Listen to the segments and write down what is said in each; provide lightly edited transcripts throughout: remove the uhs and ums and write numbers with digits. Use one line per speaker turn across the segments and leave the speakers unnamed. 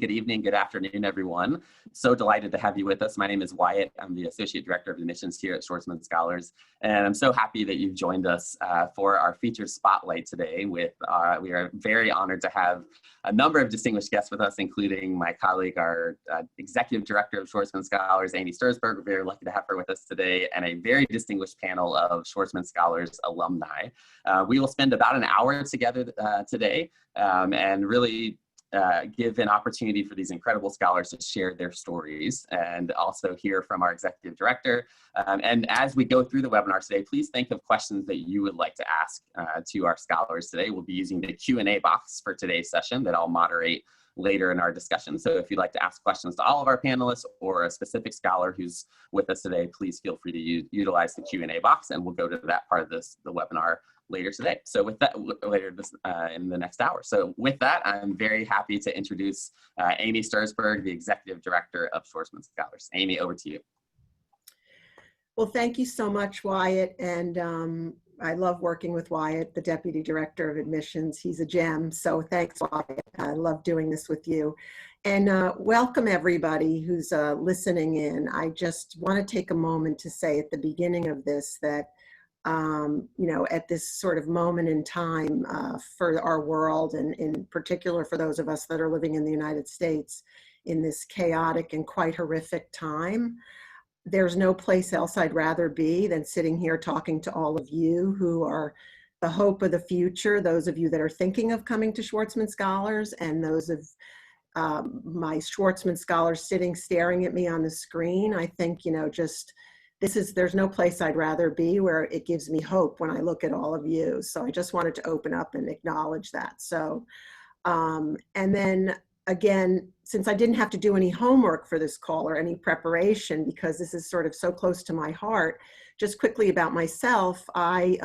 Good evening, good afternoon, everyone. So delighted to have you with us. My name is Wyatt. I'm the Associate Director of Admissions here at Schwarzman Scholars, and I'm so happy that you've joined us for our featured spotlight today. We are very honored to have a number of distinguished guests with us, including my colleague, our Executive Director of Schwarzman Scholars, Amy Stursberg. We're very lucky to have her with us today, and a very distinguished panel of Schwarzman Scholars alumni. We will spend about an hour together today and really give an opportunity for these incredible scholars to share their stories and also hear from our executive director. And as we go through the webinar today, please think of questions that you would like to ask to our scholars today. We'll be using the Q&A box for today's session that I'll moderate later in our discussion. So if you'd like to ask questions to all of our panelists or a specific scholar who's with us today, please feel free to utilize the Q&A box, and we'll go to that part of the webinar later today. So with that, in the next hour. So with that, I'm very happy to introduce Amy Stursberg, the Executive Director of Schwarzman Scholars. Amy, over to you.
Well, thank you so much, Wyatt. And I love working with Wyatt, the Deputy Director of Admissions. He's a gem. So thanks, Wyatt. I love doing this with you. And welcome everybody who's listening in. I just want to take a moment to say at the beginning of this that you know, at this sort of moment in time for our world, and in particular for those of us that are living in the United States in this chaotic and quite horrific time, there's no place else I'd rather be than sitting here talking to all of you who are the hope of the future, those of you that are thinking of coming to Schwarzman Scholars, and those of my Schwarzman Scholars sitting staring at me on the screen. I think, you know, just there's no place I'd rather be where it gives me hope when I look at all of you. So I just wanted to open up and acknowledge that. So, and then again, since I didn't have to do any homework for this call or any preparation, because this is sort of so close to my heart, just quickly about myself, I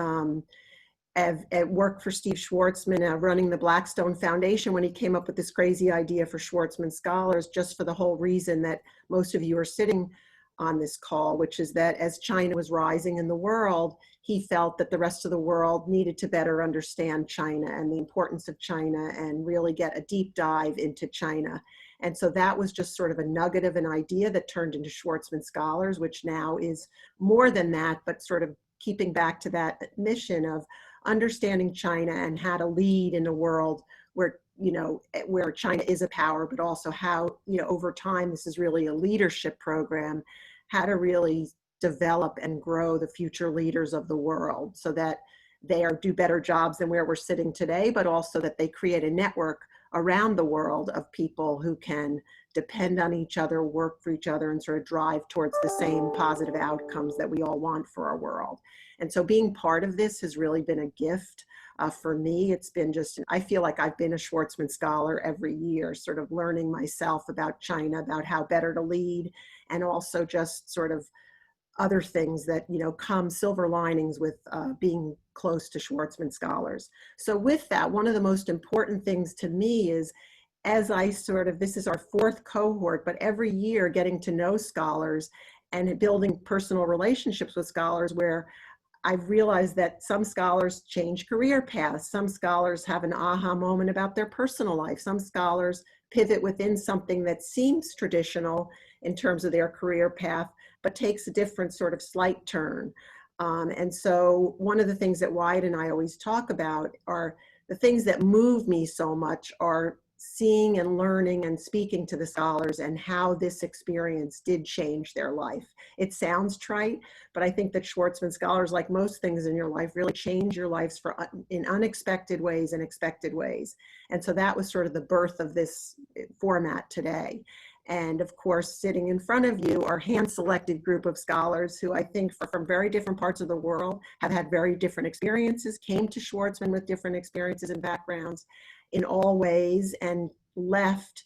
have worked for Steve Schwarzman running the Blackstone Foundation when he came up with this crazy idea for Schwarzman Scholars, just for the whole reason that most of you are sitting on this call, which is that as China was rising in the world, he felt that the rest of the world needed to better understand China and the importance of China and really get a deep dive into China. And so that was just sort of a nugget of an idea that turned into Schwarzman Scholars, which now is more than that, but sort of keeping back to that mission of understanding China and how to lead in a world where, you know, where China is a power, but also how, you know, over time, this is really a leadership program, how to really develop and grow the future leaders of the world so that they do better jobs than where we're sitting today, but also that they create a network around the world of people who can depend on each other, work for each other, and sort of drive towards the same positive outcomes that we all want for our world. And so being part of this has really been a gift. For me, it's been just, I feel like I've been a Schwarzman Scholar every year, sort of learning myself about China, about how better to lead, and also just sort of other things that, you know, come silver linings with being close to Schwarzman Scholars. So with that, one of the most important things to me is, as I sort of, this is our fourth cohort, but every year getting to know scholars and building personal relationships with scholars, where I've realized that some scholars change career paths. Some scholars have an aha moment about their personal life. Some scholars pivot within something that seems traditional in terms of their career path, but takes a different sort of slight turn. And so one of the things that Wyatt and I always talk about are the things that move me so much are seeing and learning and speaking to the scholars and how this experience did change their life. It sounds trite, but I think that Schwarzman Scholars, like most things in your life, really change your lives in unexpected ways and expected ways. And so that was sort of the birth of this format today. And of course, sitting in front of you are hand-selected group of scholars who I think from very different parts of the world have had very different experiences, came to Schwarzman with different experiences and backgrounds in all ways, and left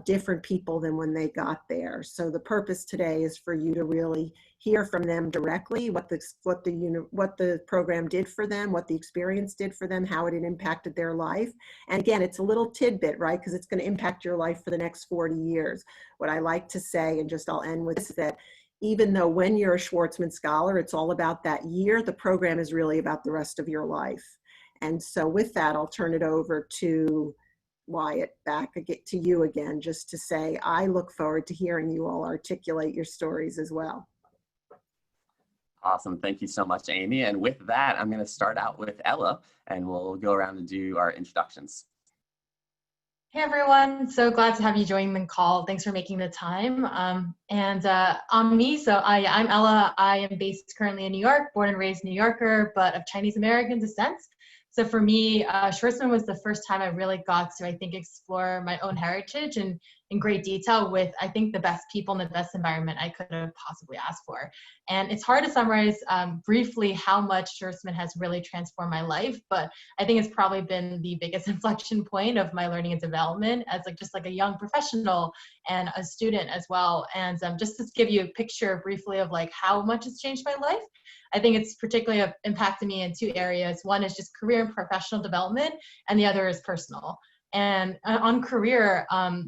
different people than when they got there. So the purpose today is for you to really hear from them directly what the program did for them, what the experience did for them, how it had impacted their life. And again, it's a little tidbit, right? Because it's going to impact your life for the next 40 years. What I like to say, and just I'll end with this, is that even though when you're a Schwarzman Scholar, it's all about that year, the program is really about the rest of your life. And so with that, I'll turn it over to Wyatt back to you again, just to say, I look forward to hearing you all articulate your stories as well.
Awesome. Thank you so much, Amy. And with that, I'm going to start out with Ella, and we'll go around and do our introductions.
Hey everyone, so glad to have you join the call. Thanks for making the time. On me, so I'm Ella. I am based currently in New York, born and raised New Yorker, but of Chinese American descent. So for me, Schwarzman was the first time I really got to, I think, explore my own heritage and in great detail with, I think, the best people and the best environment I could have possibly asked for. And it's hard to summarize briefly how much Schwarzman has really transformed my life, but I think it's probably been the biggest inflection point of my learning and development as just like a young professional and a student as well. And just to give you a picture briefly of like how much it's changed my life, I think it's particularly impacted me in two areas. One is just career and professional development, and the other is personal. And on career,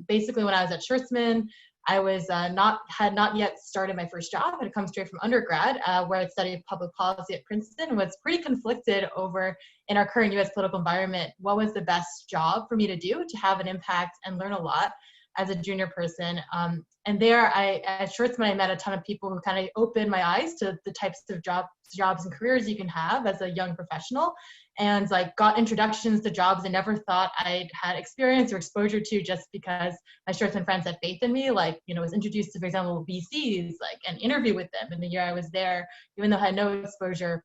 basically when I was at Schwarzman, I was had not yet started my first job. I had come straight from undergrad, where I studied public policy at Princeton, and was pretty conflicted over, in our current U.S. political environment, what was the best job for me to do to have an impact and learn a lot as a junior person. And there, at Schwarzman, I met a ton of people who kind of opened my eyes to the types of jobs and careers you can have as a young professional, and like got introductions to jobs I never thought I'd had experience or exposure to just because my Schwarzman friends had faith in me. Like, you know, was introduced to, for example, VCs, like an interview with them in the year I was there, even though I had no exposure.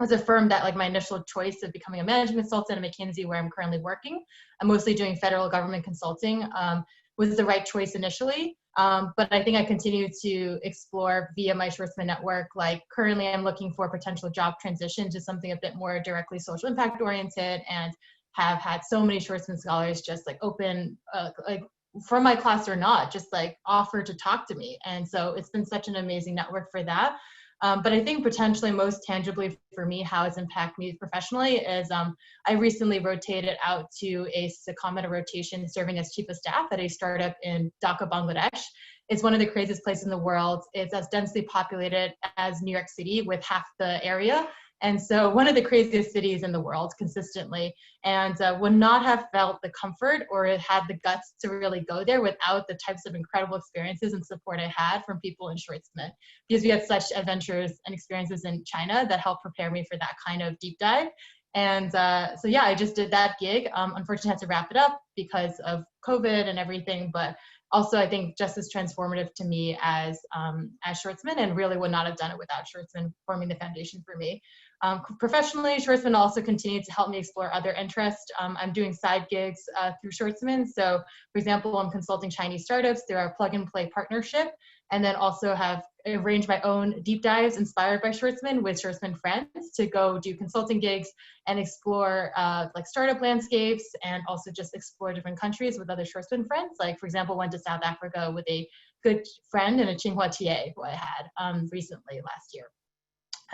Was affirmed that like my initial choice of becoming a management consultant at McKinsey, where I'm currently working, I'm mostly doing federal government consulting, was the right choice initially. But I think I continue to explore via my Schwarzman network. Like currently I'm looking for potential job transition to something a bit more directly social impact oriented, and have had so many Schwarzman scholars just like open, like from my class or not, just like offer to talk to me. And so it's been such an amazing network for that. But I think potentially most tangibly for me, how it's impacted me professionally is I recently rotated out to a secondment rotation serving as chief of staff at a startup in Dhaka, Bangladesh. It's one of the craziest places in the world. It's as densely populated as New York City with half the area. And so one of the craziest cities in the world consistently, and would not have felt the comfort or had the guts to really go there without the types of incredible experiences and support I had from people in Schwarzman, because we had such adventures and experiences in China that helped prepare me for that kind of deep dive. And so yeah, I just did that gig. Unfortunately, I had to wrap it up because of COVID and everything, but also I think just as transformative to me as Schwarzman, and really would not have done it without Schwarzman forming the foundation for me. Professionally, Schwarzman also continued to help me explore other interests. I'm doing side gigs through Schwarzman. So for example, I'm consulting Chinese startups through our plug and play partnership, and then also have arranged my own deep dives inspired by Schwarzman with Schwarzman friends to go do consulting gigs and explore like startup landscapes, and also just explore different countries with other Schwarzman friends. Like for example, went to South Africa with a good friend and a Tsinghua TA who I had recently last year.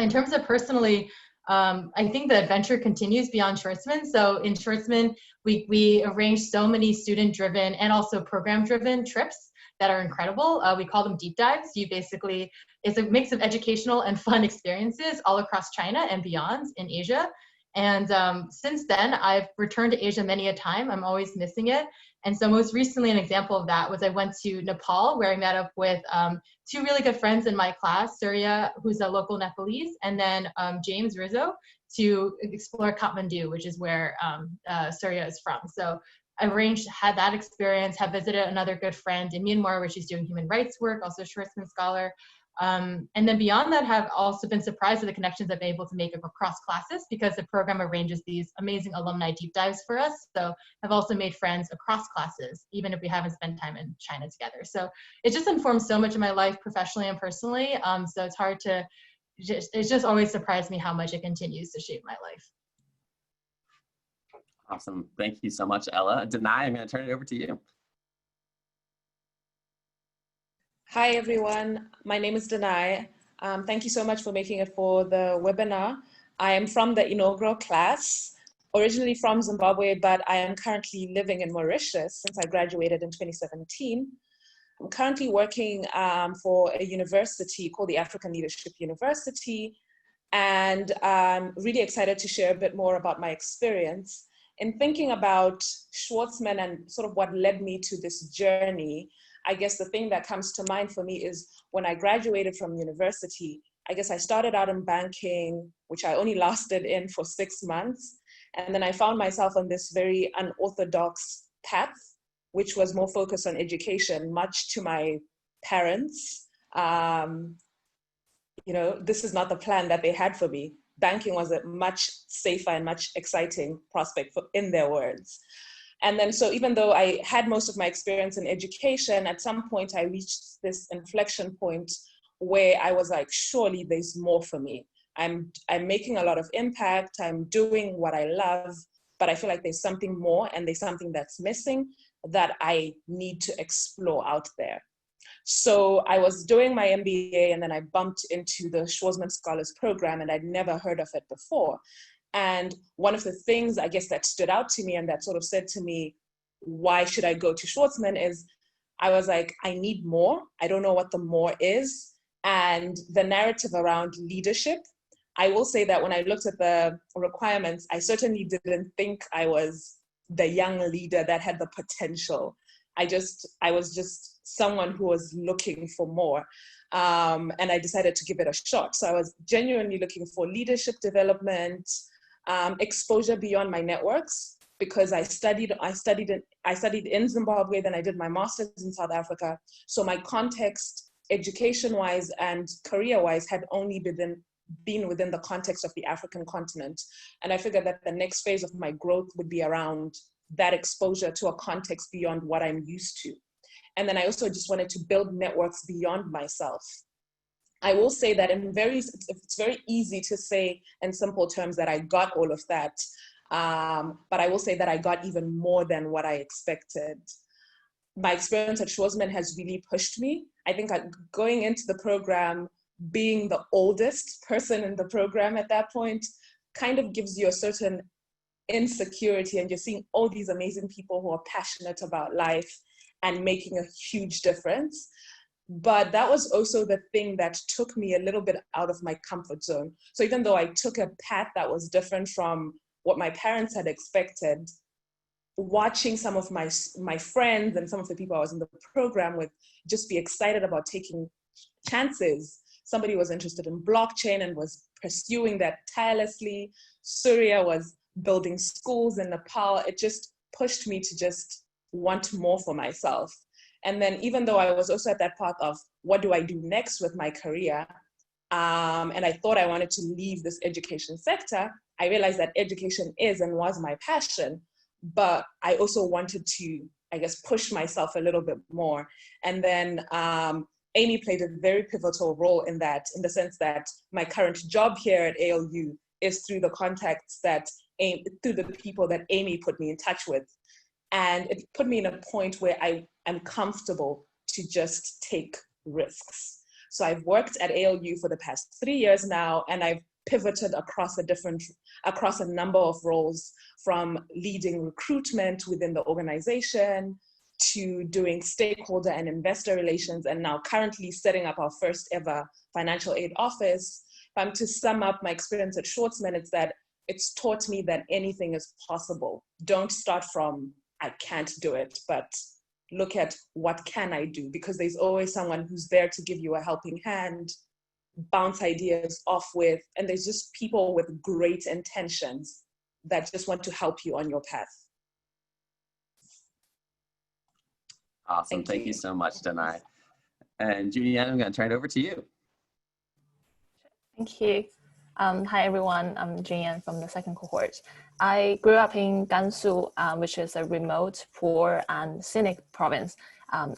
In terms of personally, I think the adventure continues beyond Schwarzman. So in Schwarzman, we arrange so many student-driven and also program-driven trips that are incredible. We call them deep dives. It's a mix of educational and fun experiences all across China and beyond in Asia. And since then, I've returned to Asia many a time. I'm always missing it. And so most recently, an example of that was I went to Nepal, where I met up with two really good friends in my class, Surya, who's a local Nepalese, and then James Rizzo, to explore Kathmandu, which is where Surya is from. So I had that experience, have visited another good friend in Myanmar, where she's doing human rights work, also a Schwarzman scholar. And then beyond that, have also been surprised at the connections I've been able to make across classes, because the program arranges these amazing alumni deep dives for us. So I've also made friends across classes, even if we haven't spent time in China together. So it just informs so much of my life professionally and personally. So it's hard to, it's just always surprised me how much it continues to shape my life.
Awesome. Thank you so much, Ella. Danai, I'm going to turn it over to you.
Hi, everyone. My name is Danai. Thank you so much for making it for the webinar. I am from the inaugural class, originally from Zimbabwe, but I am currently living in Mauritius since I graduated in 2017. I'm currently working for a university called the African Leadership University, and I'm really excited to share a bit more about my experience. in thinking about Schwarzman and sort of what led me to this journey, I guess the thing that comes to mind for me is when I graduated from university, I guess I started out in banking, which I only lasted in for 6 months. And then I found myself on this very unorthodox path, which was more focused on education, much to my parents. This is not the plan that they had for me. Banking was a much safer and much exciting prospect, in their words. And then, so even though I had most of my experience in education, at some point I reached this inflection point where I was like, surely there's more for me. I'm making a lot of impact, I'm doing what I love, but I feel like there's something more and there's something that's missing that I need to explore out there. So I was doing my MBA and then I bumped into the Schwarzman Scholars Program and I'd never heard of it before. And one of the things I guess that stood out to me and that sort of said to me, why should I go to Schwarzman, is I was like, I need more. I don't know what the more is. And the narrative around leadership, I will say that when I looked at the requirements, I certainly didn't think I was the young leader that had the potential. I was just someone who was looking for more. And I decided to give it a shot. So I was genuinely looking for leadership development, exposure beyond my networks, because I studied in Zimbabwe, then I did my master's in South Africa. So my context, education-wise and career-wise, had only been within the context of the African continent. And I figured that the next phase of my growth would be around that exposure to a context beyond what I'm used to. And then I also just wanted to build networks beyond myself. I will say that it's very easy to say in simple terms that I got all of that. But I will say that I got even more than what I expected. My experience at Schwarzman has really pushed me. I think going into the program, being the oldest person in the program at that point, kind of gives you a certain insecurity, and you're seeing all these amazing people who are passionate about life and making a huge difference. But that was also the thing that took me a little bit out of my comfort zone. So even though I took a path that was different from what my parents had expected, watching some of my friends and some of the people I was in the program with just be excited about taking chances. Somebody was interested in blockchain and was pursuing that tirelessly. Surya was building schools in Nepal. It just pushed me to just want more for myself. And then even though I was also at that path of what do I do next with my career, and I thought I wanted to leave this education sector, I realized that education is and was my passion, but I also wanted to, I guess, push myself a little bit more. And then Amy played a very pivotal role in that, in the sense that my current job here at ALU is through the contacts through the people that Amy put me in touch with. And it put me in a point where I am comfortable to just take risks. So I've worked at ALU for the past 3 years now, and I've pivoted across a number of roles, from leading recruitment within the organization to doing stakeholder and investor relations, and now currently setting up our first ever financial aid office. If I'm to sum up my experience at Schwarzman, it's that it's taught me that anything is possible. Don't start from, I can't do it, but look at what can I do, because there's always someone who's there to give you a helping hand, bounce ideas off with, and there's just people with great intentions that just want to help you on your path.
Awesome. Thank you so much, Danai. And Julianne, I'm going to turn it over to you.
Thank you. Hi, everyone. I'm Julianne from the second cohort. I grew up in Gansu, which is a remote, poor, and scenic province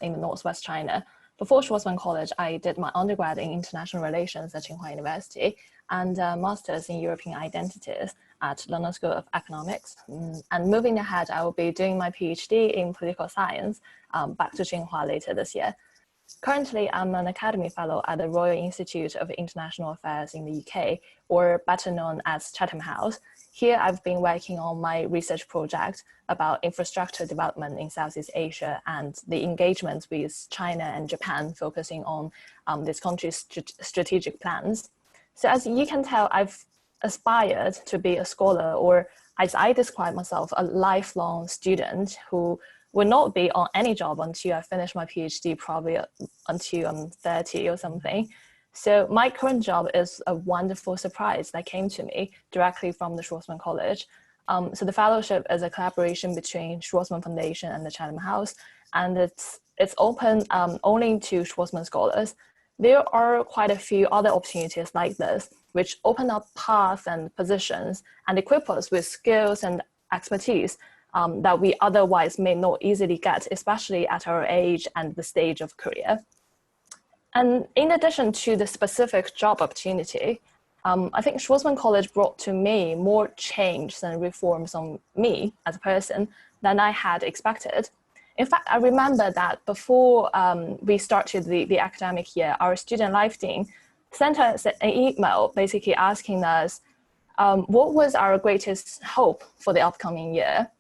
in the northwest China. Before Schwarzman College, I did my undergrad in international relations at Tsinghua University and a master's in European identities at London School of Economics. And moving ahead, I will be doing my PhD in political science back to Tsinghua later this year. Currently, I'm an academy fellow at the Royal Institute of International Affairs in the UK, or better known as Chatham House. Here, I've been working on my research project about infrastructure development in Southeast Asia and the engagement with China and Japan, focusing on this country's strategic plans. So as you can tell, I've aspired to be a scholar or as I describe myself, a lifelong student who will not be on any job until I finish my PhD, probably until I'm 30 or something. So my current job is a wonderful surprise that came to me directly from the Schwarzman College. So the fellowship is a collaboration between Schwarzman Foundation and the Chatham House, and it's open only to Schwarzman scholars. There are quite a few other opportunities like this, which open up paths and positions and equip us with skills and expertise that we otherwise may not easily get, especially at our age and the stage of career. And in addition to the specific job opportunity, I think Schwarzman College brought to me more change and reforms on me as a person than I had expected. In fact, I remember that before we started the academic year, our student life team sent us an email basically asking us what was our greatest hope for the upcoming year.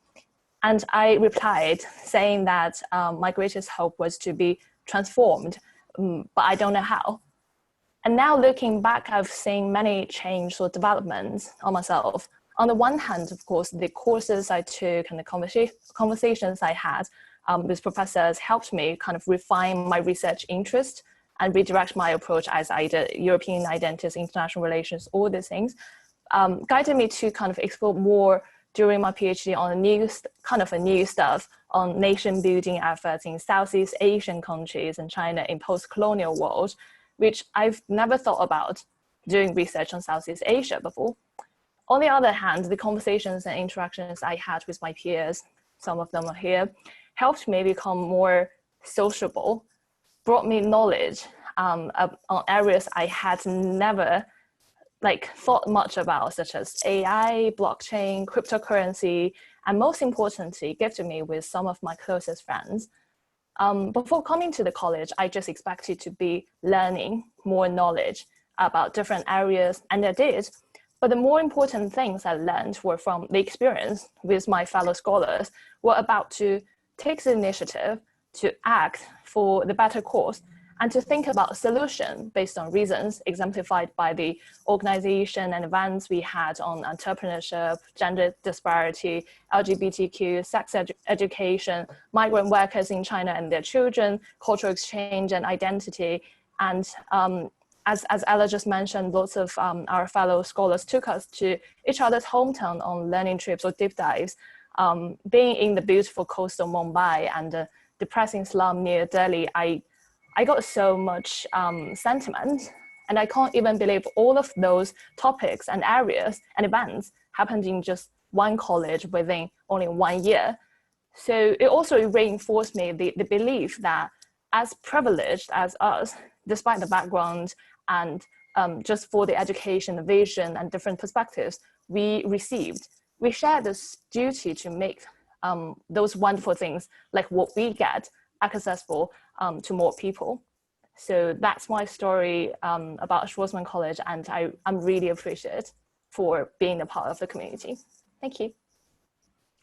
And I replied saying that my greatest hope was to be transformed, but I don't know how. And now looking back, I've seen many changes or developments on myself. On the one hand, of course, the courses I took and the conversations I had with professors helped me kind of refine my research interest and redirect my approach as I did European identities, international relations, all these things, guided me to kind of explore more during my PhD on a new stuff on nation building efforts in Southeast Asian countries and China in post-colonial world, which I've never thought about doing research on Southeast Asia before. On the other hand, the conversations and interactions I had with my peers, some of them are here, helped me become more sociable, brought me knowledge on areas I had never thought much about, such as AI, blockchain, cryptocurrency, and most importantly, gifted me with some of my closest friends. Before coming to the college, I just expected to be learning more knowledge about different areas, and I did. But the more important things I learned were from the experience with my fellow scholars who were about to take the initiative to act for the better cause and to think about a solution based on reasons exemplified by the organization and events we had on entrepreneurship, gender disparity, LGBTQ, sex education, migrant workers in China and their children, cultural exchange and identity. And as Ella just mentioned, lots of our fellow scholars took us to each other's hometown on learning trips or deep dives. Being in the beautiful coastal Mumbai and the depressing slum near Delhi, I got so much sentiment, and I can't even believe all of those topics and areas and events happened in just one college within only 1 year. So it also reinforced me the belief that as privileged as us, despite the background and just for the education, the vision and different perspectives we received, we share this duty to make those wonderful things like what we get accessible to more people. So that's my story about Schwarzman College, and I'm really appreciative for being a part of the community. Thank you.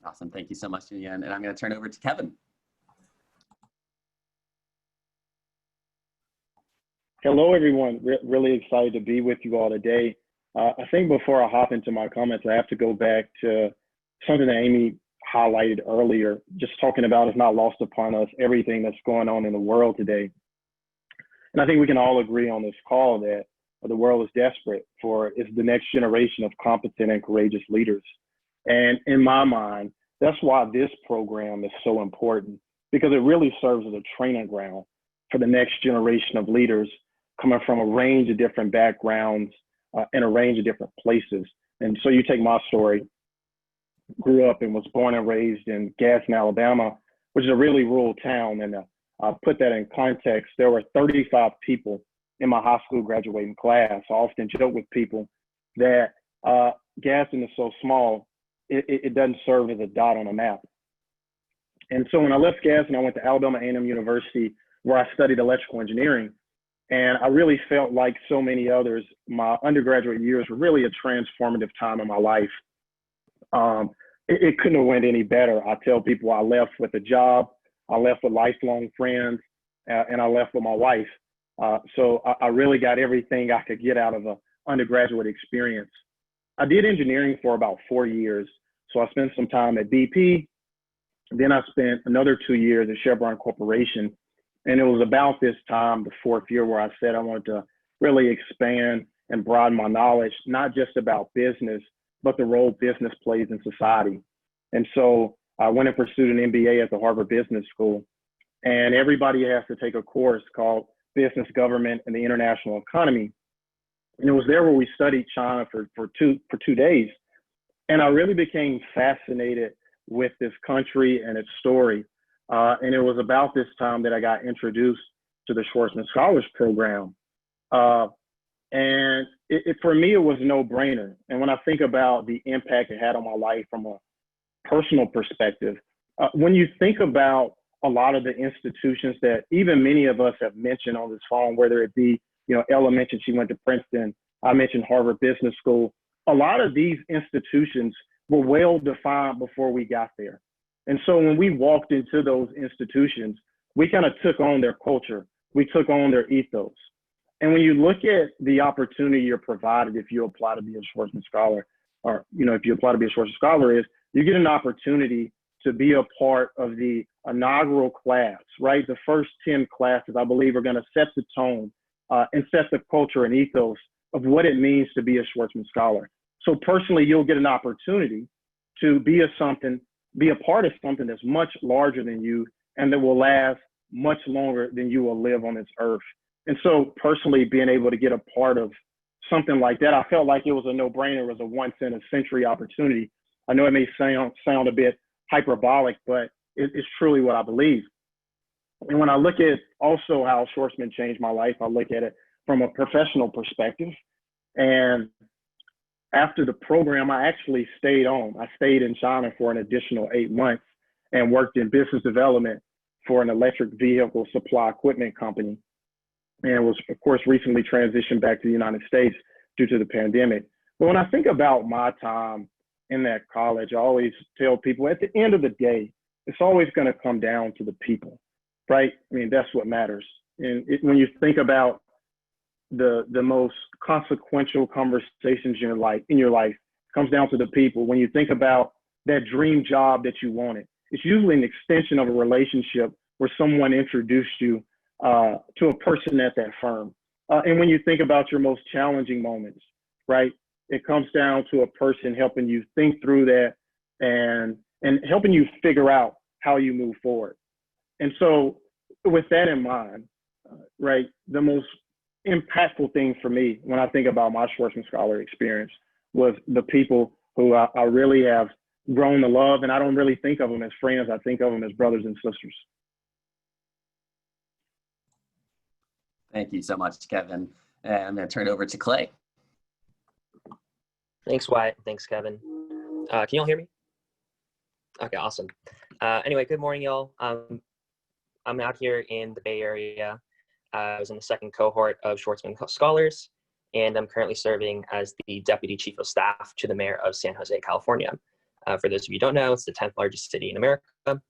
Awesome, thank you so much, Julian. And I'm gonna turn over to Kevin.
Hello, everyone. Really excited to be with you all today. I think before I hop into my comments, I have to go back to something that Amy highlighted earlier, just talking about it's not lost upon us, everything that's going on in the world today. And I think we can all agree on this call that the world is desperate for is the next generation of competent and courageous leaders. And in my mind, that's why this program is so important, because it really serves as a training ground for the next generation of leaders coming from a range of different backgrounds and a range of different places. And so you take my story, grew up and was born and raised in Gaston, Alabama, which is a really rural town. And I'll put that in context. There were 35 people in my high school graduating class. I often joke with people that Gaston is so small, it doesn't serve as a dot on a map. And so when I left Gaston, I went to Alabama A&M University, where I studied electrical engineering. And I really felt like so many others, my undergraduate years were really a transformative time in my life. It couldn't have went any better. I tell people I left with a job, I left with lifelong friends, and I left with my wife. So I really got everything I could get out of an undergraduate experience. I did engineering for about 4 years. So I spent some time at BP. Then I spent another 2 years at Chevron Corporation. And it was about this time, the fourth year, where I said I wanted to really expand and broaden my knowledge, not just about business, but the role business plays in society. And so I went and pursued an MBA at the Harvard Business School. And everybody has to take a course called Business, Government, and the International Economy. And it was there where we studied China for 2 days. And I really became fascinated with this country and its story. And it was about this time that I got introduced to the Schwarzman Scholars Program. And for me, it was a no-brainer. And when I think about the impact it had on my life from a personal perspective, when you think about a lot of the institutions that even many of us have mentioned on this phone, whether it be, Ella mentioned she went to Princeton, I mentioned Harvard Business School, a lot of these institutions were well defined before we got there. And so when we walked into those institutions, we kind of took on their culture, we took on their ethos. And when you look at the opportunity you're provided if you apply to be a Schwarzman Scholar, or if you apply to be a Schwarzman Scholar, is you get an opportunity to be a part of the inaugural class, right? The first 10 classes, I believe, are going to set the tone and set the culture and ethos of what it means to be a Schwarzman Scholar. So personally, you'll get an opportunity to be a part of something that's much larger than you and that will last much longer than you will live on this earth. And so personally, being able to get a part of something like that, I felt like it was a no-brainer. It was a once-in-a-century opportunity. I know it may sound a bit hyperbolic, but it's truly what I believe. And when I look at also how Schwarzman changed my life, I look at it from a professional perspective. And after the program, I actually stayed on. I stayed in China for an additional 8 months and worked in business development for an electric vehicle supply equipment company. And was, of course, recently transitioned back to the United States due to the pandemic. But when I think about my time in that college, I always tell people at the end of the day, it's always going to come down to the people, right? I mean, that's what matters. And when you think about the most consequential conversations in your life, comes down to the people. When you think about that dream job that you wanted, it's usually an extension of a relationship where someone introduced you to a person at that firm. And when you think about your most challenging moments, right, it comes down to a person helping you think through that and helping you figure out how you move forward. And so with that in mind, right, the most impactful thing for me when I think about my Schwarzman Scholar experience was the people who I really have grown to love. And I don't really think of them as friends. I think of them as brothers and sisters.
Thank you so much, Kevin. And I'm going to turn it over to Clay.
Thanks, Wyatt. Thanks, Kevin. Can you all hear me? Okay, awesome. Anyway, good morning, y'all. I'm out here in the Bay Area. I was in the second cohort of Schwarzman Scholars, and I'm currently serving as the Deputy Chief of Staff to the Mayor of San Jose, California. For those of you who don't know, it's the 10th largest city in America. And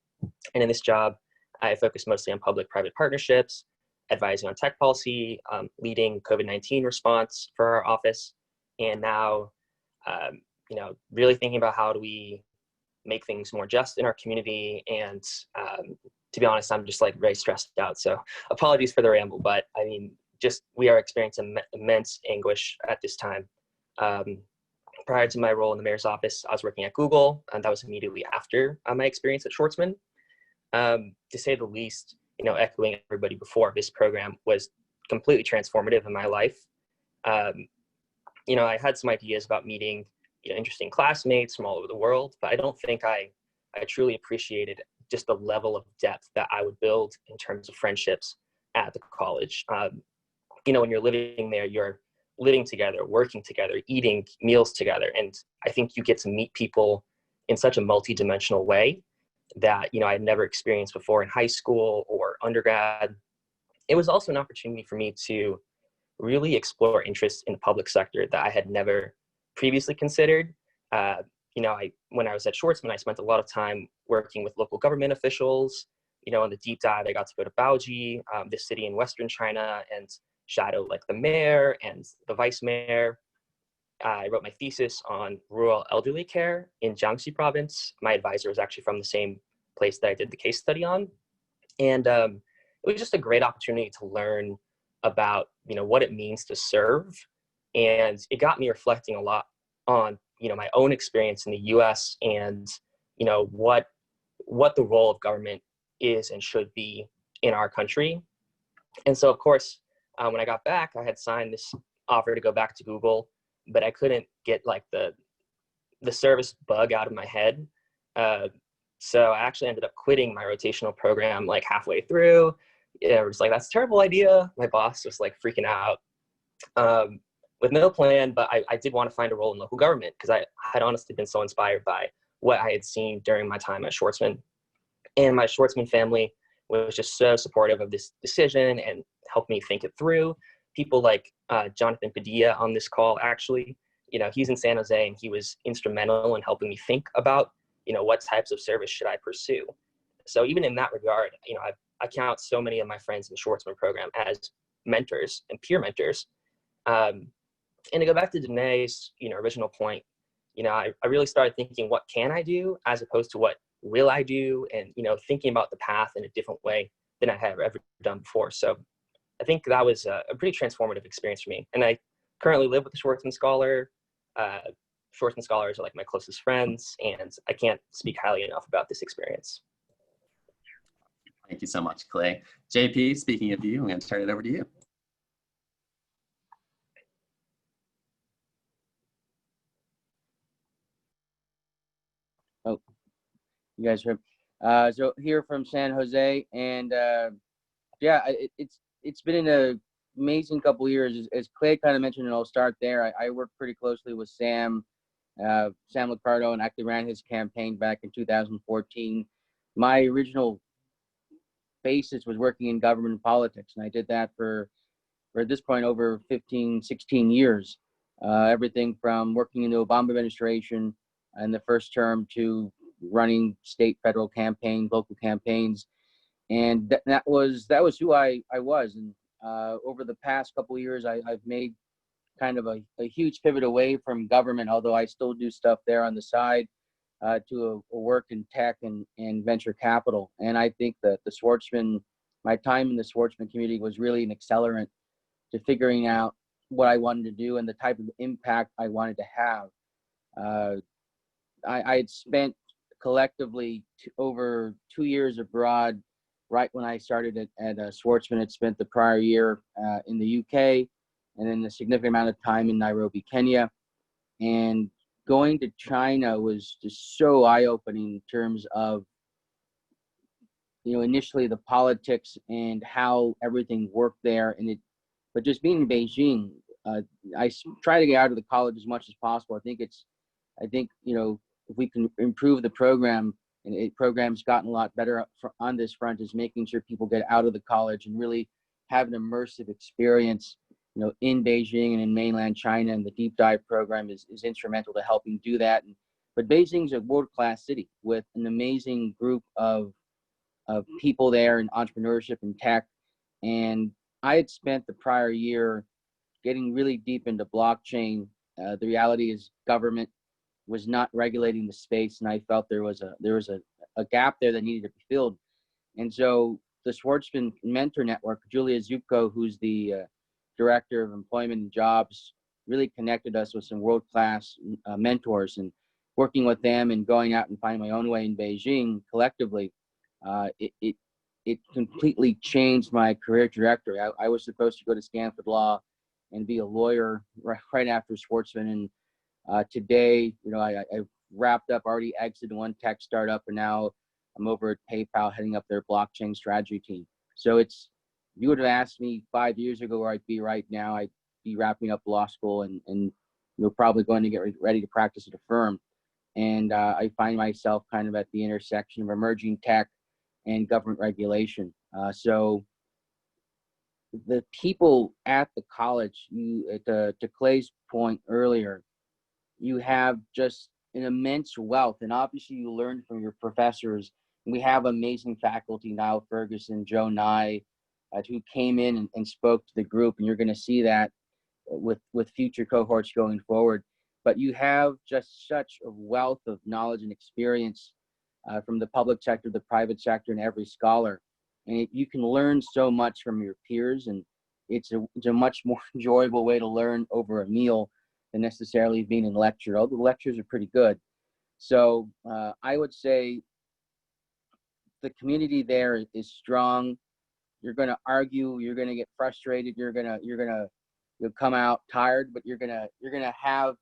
in this job, I focus mostly on public-private partnerships, advising on tech policy, leading COVID-19 response for our office, and now, really thinking about how do we make things more just in our community. And to be honest, I'm just like very stressed out. So apologies for the ramble, but I mean, we are experiencing immense anguish at this time. Prior to my role in the mayor's office, I was working at Google, and that was immediately after my experience at Schwarzman. To say the least, echoing everybody before, this program was completely transformative in my life. I had some ideas about meeting, interesting classmates from all over the world, but I don't think I truly appreciated just the level of depth that I would build in terms of friendships at the college. When you're living there, you're living together, working together, eating meals together. And I think you get to meet people in such a multi-dimensional way that, I had never experienced before in high school or undergrad. It was also an opportunity for me to really explore interests in the public sector that I had never previously considered. When I was at Schwarzman, I spent a lot of time working with local government officials. In the deep dive, I got to go to Baoji, this city in Western China, and shadow like the mayor and the vice mayor. I wrote my thesis on rural elderly care in Jiangxi province. My advisor was actually from the same place that I did the case study on. And it was just a great opportunity to learn about, what it means to serve. And it got me reflecting a lot on, my own experience in the US and, what the role of government is and should be in our country. And so, of course, when I got back, I had signed this offer to go back to Google, but I couldn't get like the service bug out of my head. So I actually ended up quitting my rotational program like halfway through. I was like, that's a terrible idea. My boss was like freaking out with no plan, but I did want to find a role in local government because I had honestly been so inspired by what I had seen during my time at Schwarzman. And my Schwarzman family was just so supportive of this decision and helped me think it through. People like Jonathan Padilla on this call, actually, he's in San Jose and he was instrumental in helping me think about, what types of service should I pursue. So even in that regard, I count so many of my friends in the Schwarzman program as mentors and peer mentors. And to go back to Danai's, original point, I really started thinking, what can I do as opposed to what will I do? And, thinking about the path in a different way than I have ever done before. So I think that was a pretty transformative experience for me. And I currently live with a Schwarzman scholar. Schwarzman scholars are like my closest friends, and I can't speak highly enough about this experience.
Thank you so much, Clay. JP, speaking of you, I'm going to turn it over to you.
Oh, you guys heard. So here from San Jose, and yeah, it's been an amazing couple of years. As Clay kind of mentioned, and I'll start there. I worked pretty closely with Sam Liccardo, and actually ran his campaign back in 2014. My original basis was working in government politics, and I did that for at this point over 15, 16 years. Everything from working in the Obama administration in the first term to running state, federal campaigns, local campaigns, and that was who I was. And over the past couple of years, I've made kind of a huge pivot away from government, although I still do stuff there on the side, to a work in tech and venture capital. And I think that my time in the Schwarzman community was really an accelerant to figuring out what I wanted to do and the type of impact I wanted to have. I had spent collectively over 2 years abroad. Right when I started at Schwarzman, had spent the prior year in the UK, and then a significant amount of time in Nairobi, Kenya. And going to China was just so eye-opening in terms of, initially the politics and how everything worked there. But just being in Beijing, I try to get out of the college as much as possible. I think if we can improve the program, and the program's gotten a lot better on this front, is making sure people get out of the college and really have an immersive experience, in Beijing and in mainland China. And the deep dive program is instrumental to helping do that. But Beijing's a world-class city with an amazing group of people there in entrepreneurship and tech. And I had spent the prior year getting really deep into blockchain. The reality is government was not regulating the space, and I felt there was a gap there that needed to be filled. And so the Schwarzman Mentor Network, Julia Zupko, who's the Director of Employment and Jobs, really connected us with some world-class mentors, and working with them and going out and finding my own way in Beijing collectively, it completely changed my career trajectory. I was supposed to go to Stanford Law and be a lawyer right after Schwarzman, and today, I've wrapped up, already exited one tech startup, and now I'm over at PayPal heading up their blockchain strategy team. So if you would have asked me 5 years ago where I'd be right now, I'd be wrapping up law school and probably going to get ready to practice at a firm. And I find myself kind of at the intersection of emerging tech and government regulation. So the people at the college, to Clay's point earlier, you have just an immense wealth, and obviously you learn from your professors. We have amazing faculty, Niall Ferguson, Joe Nye, who came in and spoke to the group, and you're going to see that with future cohorts going forward. but you have just such a wealth of knowledge and experience from the public sector, the private sector, and every scholar. And you can learn so much from your peers, and it's a much more enjoyable way to learn over a meal than necessarily being in lecture. All the lectures are pretty good. So I would say the community there is strong. You're going to argue, you're going to get frustrated, you'll come out tired, but you're going to have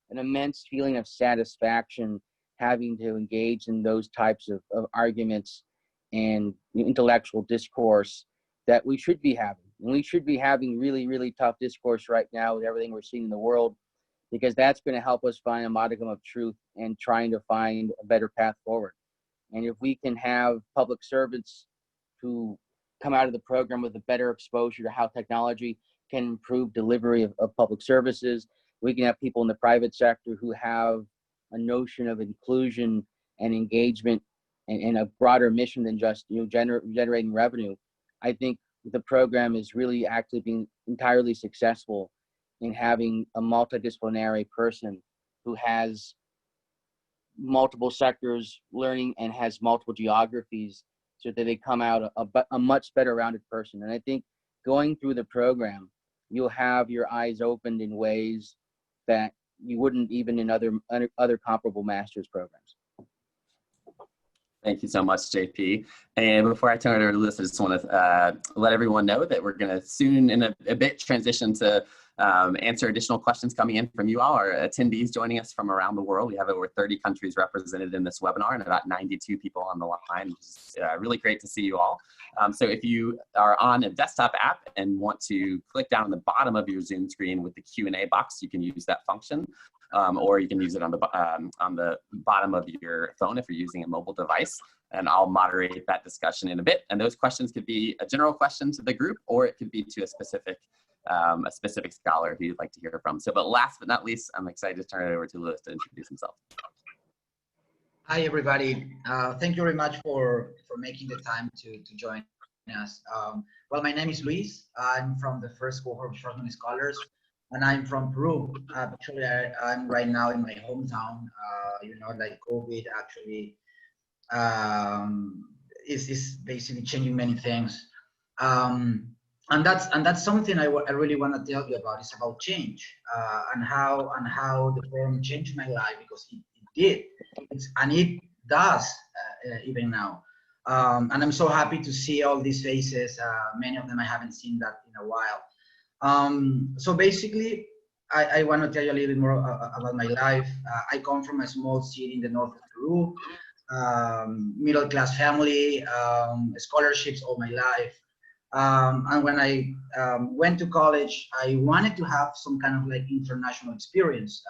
an immense feeling of satisfaction having to engage in those types of arguments and intellectual discourse that we should be having. And we should be having really, really tough discourse right now with everything we're seeing in the world, because that's going to help us find a modicum of truth and trying to find a better path forward. And if we can have public servants who come out of the program with a better exposure to how technology can improve delivery of public services, we can have people in the private sector who have a notion of inclusion and engagement and a broader mission than just generating revenue. I think the program is really actually being entirely successful in having a multidisciplinary person who has multiple sectors learning and has multiple geographies, so that they come out a much better rounded person. And I think going through the program, you'll have your eyes opened in ways that you wouldn't even in other comparable master's programs.
Thank you so much, JP. And before I turn it over to Liz, I just want to let everyone know that we're going to soon, in a bit, transition to answer additional questions coming in from you all, our attendees joining us from around the world. We have over 30 countries represented in this webinar and about 92 people on the line, which is really great to see you all. So if you are on a desktop app and want to click down on the bottom of your Zoom screen with the Q&A box, you can use that function. Or you can use it on the bottom of your phone if you're using a mobile device, and I'll moderate that discussion in a bit. And those questions could be a general question to the group, or it could be to a specific scholar who you'd like to hear from. So, but last but not least, I'm excited to turn it over to Louis to introduce himself.
Hi, everybody. Thank you very much for making the time to join us. Well, my name is Luis. I'm from the first cohort of Schwarzman Scholars. And I'm from Peru. Actually, I'm right now in my hometown. Like COVID actually is basically changing many things. And that's something I really want to tell you about. It's about change and how the program changed my life, because it did, and it does even now. And I'm so happy to see all these faces. Many of them I haven't seen that in a while. So basically, I want to tell you a little bit more about my life. I come from a small city in the north of Peru, middle-class family, scholarships all my life. And when I went to college, I wanted to have some kind of like international experience.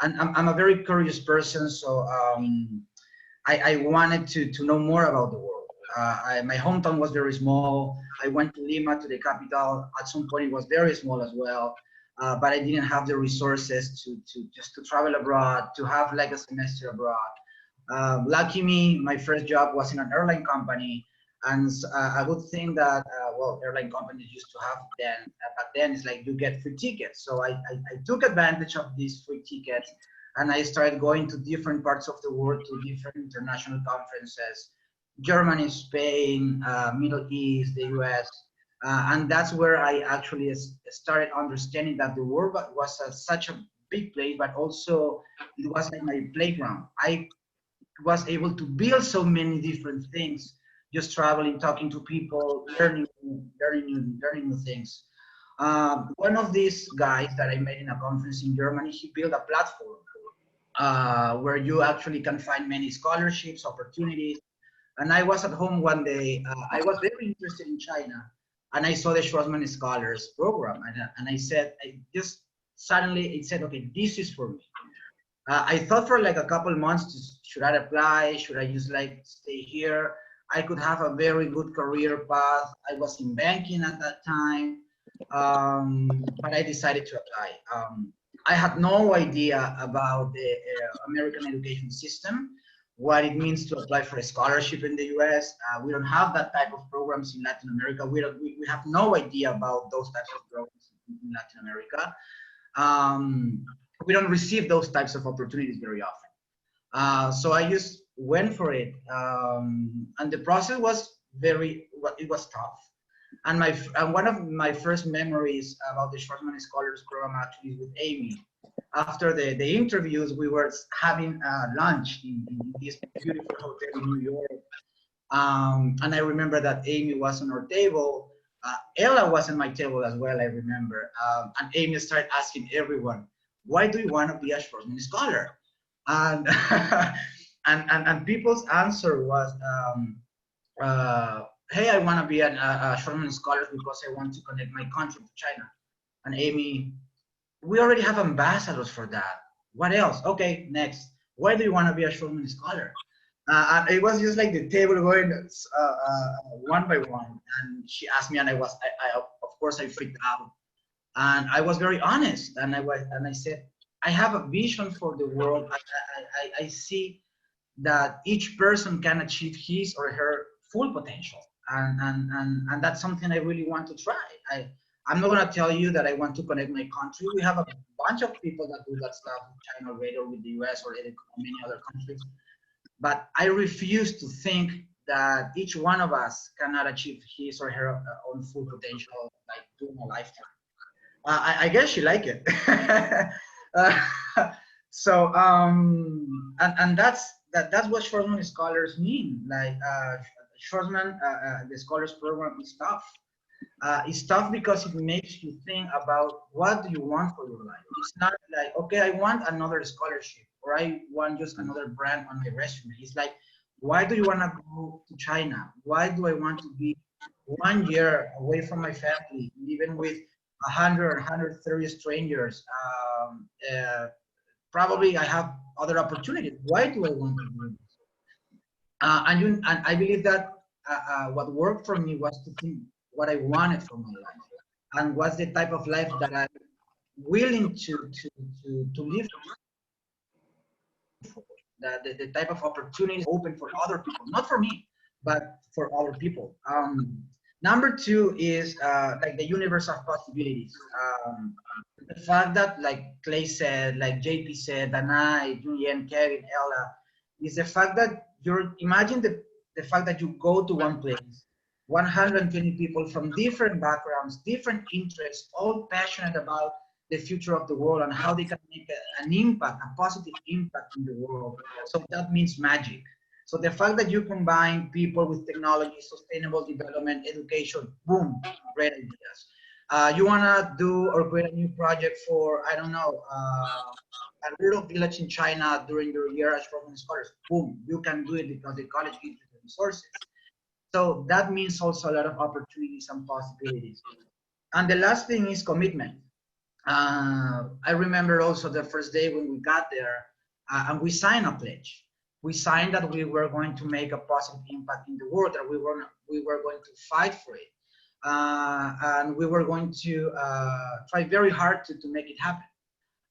And I'm a very curious person, so I wanted to know more about the world. My hometown was very small. I went to Lima, to the capital. At some point, it was very small as well, but I didn't have the resources to travel abroad, to have like a semester abroad. Lucky me, my first job was in an airline company, and I would think that well, airline companies used to have then, but then it's like you get free tickets. So I took advantage of these free tickets, and I started going to different parts of the world, to different international conferences. Germany, Spain, Middle East, the US, and that's where I actually started understanding that the world was such a big place, but also it was like my playground. I was able to build so many different things, just traveling, talking to people, learning new things. One of these guys that I met in a conference in Germany, he built a platform where you actually can find many scholarships, opportunities. And I was at home one day. I was very interested in China, and I saw the Schwarzman Scholars program, and I said, suddenly it said, okay, this is for me. I thought for like a couple months, should I apply? Should I just like stay here? I could have a very good career path. I was in banking at that time, but I decided to apply. I had no idea about the American education system, what it means to apply for a scholarship in the US. We don't have that type of programs in Latin America. We have no idea about those types of programs in Latin America. we don't receive those types of opportunities very often. So I just went for it, and the process was it was tough. And one of my first memories about the Schwarzman Scholars Program actually is with Amy. After the interviews, we were having lunch in this beautiful hotel in New York. And I remember that Amy was on our table. Ella was on my table as well, I remember. And Amy started asking everyone, why do you want to be a Schwarzman Scholar? And, and people's answer was, hey, I want to be a Schwarzman Scholar because I want to connect my country to China. And Amy, we already have ambassadors for that. What else? Okay, next. Why do you want to be a Schwarzman Scholar? And it was just like the table going one by one. And she asked me, and I of course, I freaked out. And I was very honest. And I said, I have a vision for the world. I see that each person can achieve his or her full potential. And that's something I really want to try. I'm not going to tell you that I want to connect my country. We have a bunch of people that do that stuff with China already, or with the US or many other countries. But I refuse to think that each one of us cannot achieve his or her own full potential, like during a lifetime. I guess she liked it. So and that's what Schwarzman Scholars mean. Like Schwarzman, the Scholars Program is tough. It's tough because it makes you think about what do you want for your life. It's not like, okay, I want another scholarship, or I want just another brand on my resume. It's like, why do you want to go to China? Why do I want to be 1 year away from my family, even with 100 or 130 strangers? Probably I have other opportunities. Why do I want to do this? And I believe that what worked for me was to think what I wanted for my life, and what's the type of life that I'm willing to live. The type of opportunities open for other people, not for me, but for other people. Number two is like the universe of possibilities. The fact that, like Clay said, like JP said, Danai, Julian, Kevin, Ella, is the fact that imagine the fact that you go to one place, 120 people from different backgrounds, different interests, all passionate about the future of the world and how they can make an impact, a positive impact in the world. So that means magic. So the fact that you combine people with technology, sustainable development, education, boom, great ideas. You want to do or create a new project for, I don't know, a rural village in China during your year as Schwarzman Scholars, boom, you can do it because the college gives you the resources. So that means also a lot of opportunities and possibilities. And the last thing is commitment. I remember also the first day when we got there, and we signed a pledge. We signed that we were going to make a positive impact in the world, that we were going to fight for it. And we were going to try very hard to make it happen.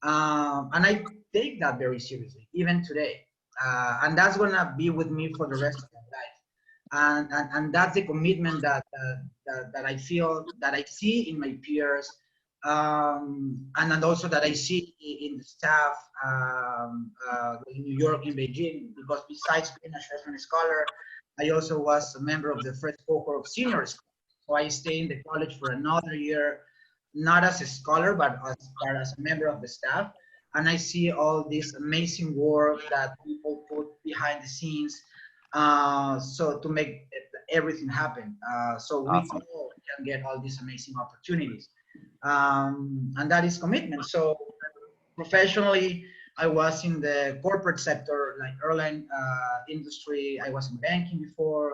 And I take that very seriously, even today. And that's gonna be with me for the rest of my life. And that's the commitment that I feel, that I see in my peers, and also that I see in the staff in New York, in Beijing, because besides being a Schwarzman Scholar, I also was a member of the first cohort of seniors. So I stayed in the college for another year, not as a scholar, but as a member of the staff. And I see all this amazing work that people put behind the scenes, so to make everything happen. So we all can get all these amazing opportunities. And that is commitment. So professionally, I was in the corporate sector, like airline industry. I was in banking before,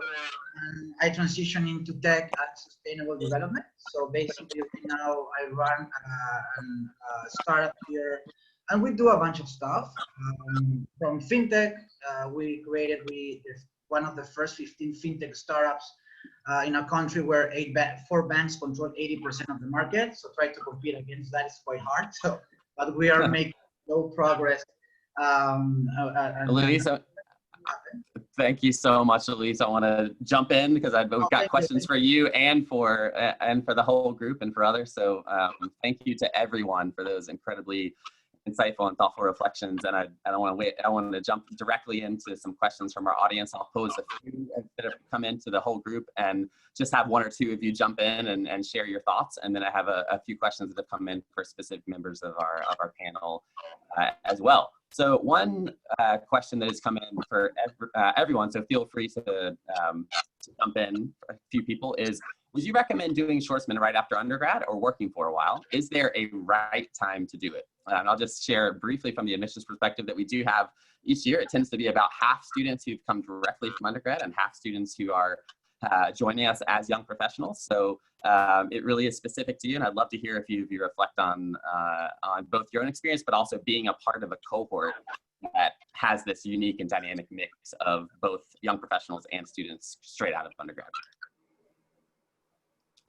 and I transitioned into tech and sustainable development. So basically now I run a startup here, and we do a bunch of stuff. From fintech, we created one of the first 15 fintech startups in a country where 4 banks control 80% of the market. So try to compete against that is quite hard. So, but we are making slow progress.
Luis, thank you so much, Luis. I want to jump in because we've got questions for you and for the whole group and for others. So thank you to everyone for those incredibly insightful and thoughtful reflections. And I don't want to wait. I want to jump directly into some questions from our audience. I'll pose a few that have come into the whole group and just have one or two of you jump in and share your thoughts. And then I have a few questions that have come in for specific members of our panel as well. So one question that has come in for everyone, so feel free to jump in, a few people, is, would you recommend doing Schwarzman right after undergrad or working for a while? Is there a right time to do it? And I'll just share briefly from the admissions perspective that we do have each year. It tends to be about half students who've come directly from undergrad and half students who are joining us as young professionals. So it really is specific to you. And I'd love to hear if you reflect on both your own experience, but also being a part of a cohort that has this unique and dynamic mix of both young professionals and students straight out of undergrad.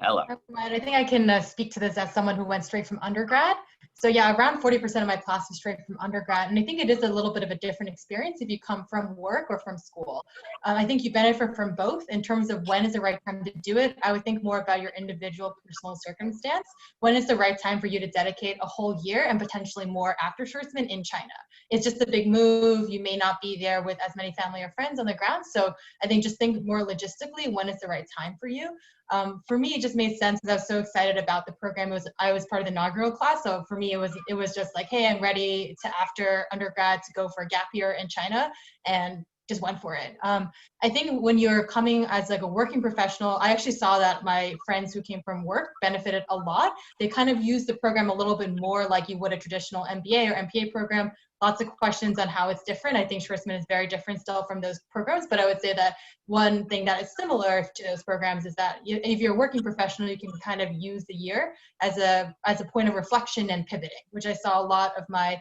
Ella.
I think I can speak to this as someone who went straight from undergrad. So yeah, around 40% of my class is straight from undergrad. And I think it is a little bit of a different experience if you come from work or from school. I think you benefit from both in terms of when is the right time to do it. I would think more about your individual personal circumstance. When is the right time for you to dedicate a whole year and potentially more after Schwarzman in China? It's just a big move. You may not be there with as many family or friends on the ground. So I think just think more logistically, when is the right time for you? For me, it just made sense because I was so excited about the program. I was part of the inaugural class. So for me, it was just like, hey, I'm ready to, after undergrad, to go for a gap year in China, and just went for it. I think when you're coming as like a working professional, I actually saw that my friends who came from work benefited a lot. They kind of used the program a little bit more like you would a traditional MBA or MPA program. Lots of questions on how it's different. I think Schwarzman is very different still from those programs, but I would say that one thing that is similar to those programs is that if you're a working professional, you can kind of use the year as a point of reflection and pivoting, which I saw a lot of my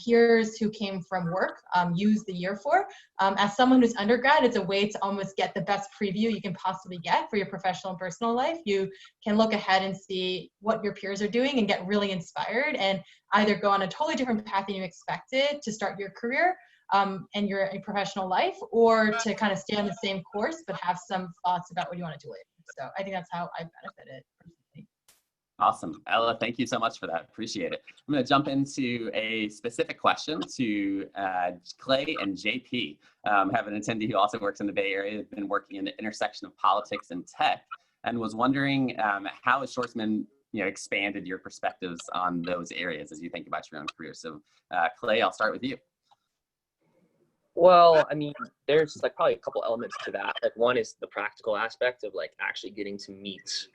peers who came from work use the year for. As someone who's undergrad, it's a way to almost get the best preview you can possibly get for your professional and personal life. You can look ahead and see what your peers are doing and get really inspired and either go on a totally different path than you expected to start your career and your professional life, or to kind of stay on the same course but have some thoughts about what you want to do later. So I think that's how I benefited personally.
Awesome. Ella, thank you so much for that. Appreciate it. I'm going to jump into a specific question to Clay and JP. Have an attendee who also works in the Bay Area, been working in the intersection of politics and tech, and was wondering how has Schwarzman expanded your perspectives on those areas as you think about your own career. So Clay, I'll start with you.
Well, I mean, there's like probably a couple elements to that. Like one is the practical aspect of like actually getting to meet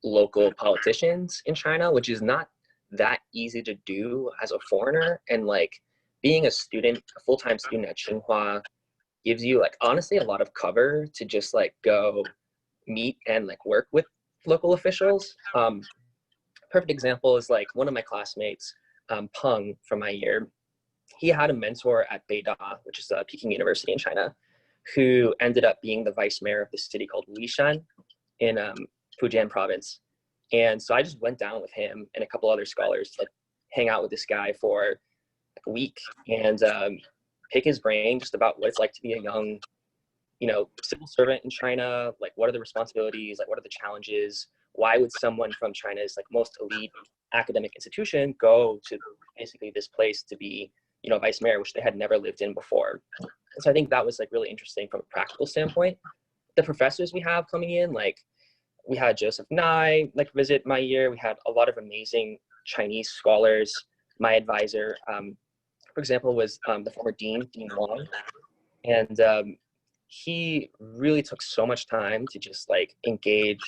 local politicians in China, which is not that easy to do as a foreigner. And like being a student, a full-time student at Tsinghua, gives you like honestly a lot of cover to just like go meet and like work with local officials. Perfect example is like one of my classmates, Peng from my year. He had a mentor at Beida, which is a Peking University in China, who ended up being the vice mayor of the city called Wishan in Fujian province. And so I just went down with him and a couple other scholars to like hang out with this guy for like a week and pick his brain just about what it's like to be a young, civil servant in China. Like, what are the responsibilities? Like, what are the challenges? Why would someone from China's like most elite academic institution go to basically this place to be, vice mayor, which they had never lived in before? And so I think that was like really interesting from a practical standpoint. The professors we have coming in, like we had Joseph Nye like visit my year. We had a lot of amazing Chinese scholars. My advisor, for example, was the former Dean Wang. And he really took so much time to just like engage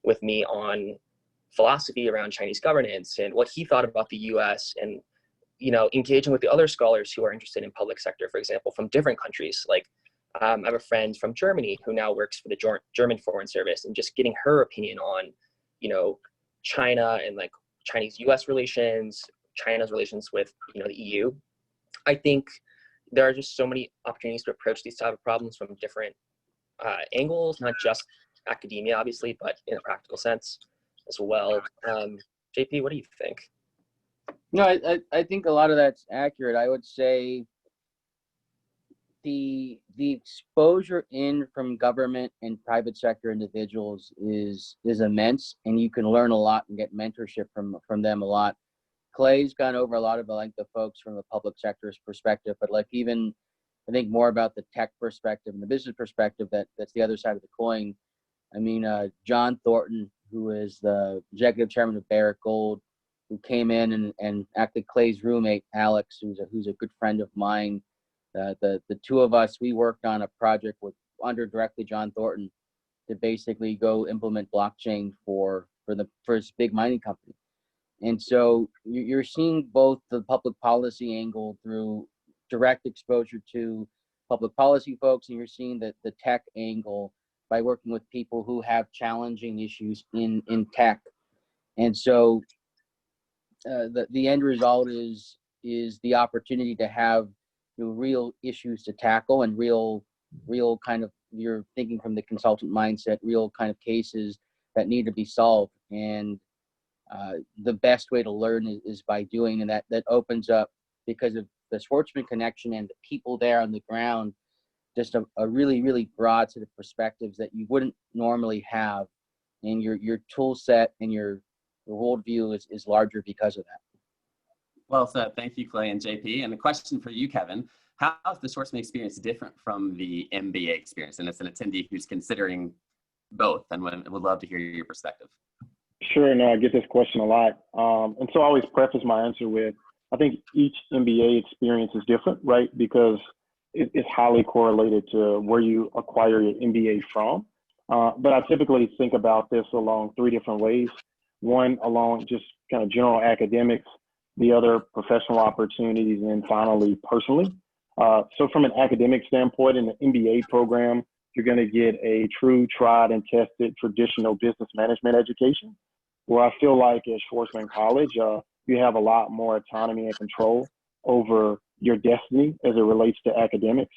with me on philosophy around Chinese governance and what he thought about the US and, engaging with the other scholars who are interested in public sector, for example, from different countries. Like I have a friend from Germany who now works for the German Foreign Service, and just getting her opinion on, China and like Chinese-US relations, China's relations with, the EU. I think there are just so many opportunities to approach these type of problems from different angles, not just academia, obviously, but in a practical sense as well. JP, what do you think?
No, I think a lot of that's accurate. I would say the exposure in from government and private sector individuals is immense, and you can learn a lot and get mentorship from them a lot. Clay's gone over a lot of the folks from the public sector's perspective, but like even I think more about the tech perspective and the business perspective that's the other side of the coin. I mean, John Thornton, who is the executive chairman of Barrick Gold, who came in and acted Clay's roommate, Alex, who's a good friend of mine. The two of us, we worked on a project under directly John Thornton to basically go implement blockchain for the first big mining company. And so you're seeing both the public policy angle through direct exposure to public policy folks, and you're seeing the tech angle by working with people who have challenging issues in tech. And so the end result is the opportunity to have real issues to tackle and real kind of, you're thinking from the consultant mindset, real kind of cases that need to be solved. And the best way to learn is by doing, and that opens up, because of the Schwarzman connection and the people there on the ground, just a really, really broad set of perspectives that you wouldn't normally have. And your tool set and your worldview is larger because of that.
Well said. Thank you, Clay and JP. And the question for you, Kevin, how is the Schwarzman experience different from the MBA experience? And it's an attendee who's considering both, and would love to hear your perspective.
Sure. No, I get this question a lot. And so I always preface my answer with, I think each MBA experience is different, right? Because it's highly correlated to where you acquire your MBA from. But I typically think about this along three different ways. One, along just kind of general academics, the other professional opportunities, and then finally personally. So from an academic standpoint, in the MBA program, you're going to get a true, tried and tested traditional business management education, where I feel like at Schwarzman College, you have a lot more autonomy and control over your destiny as it relates to academics.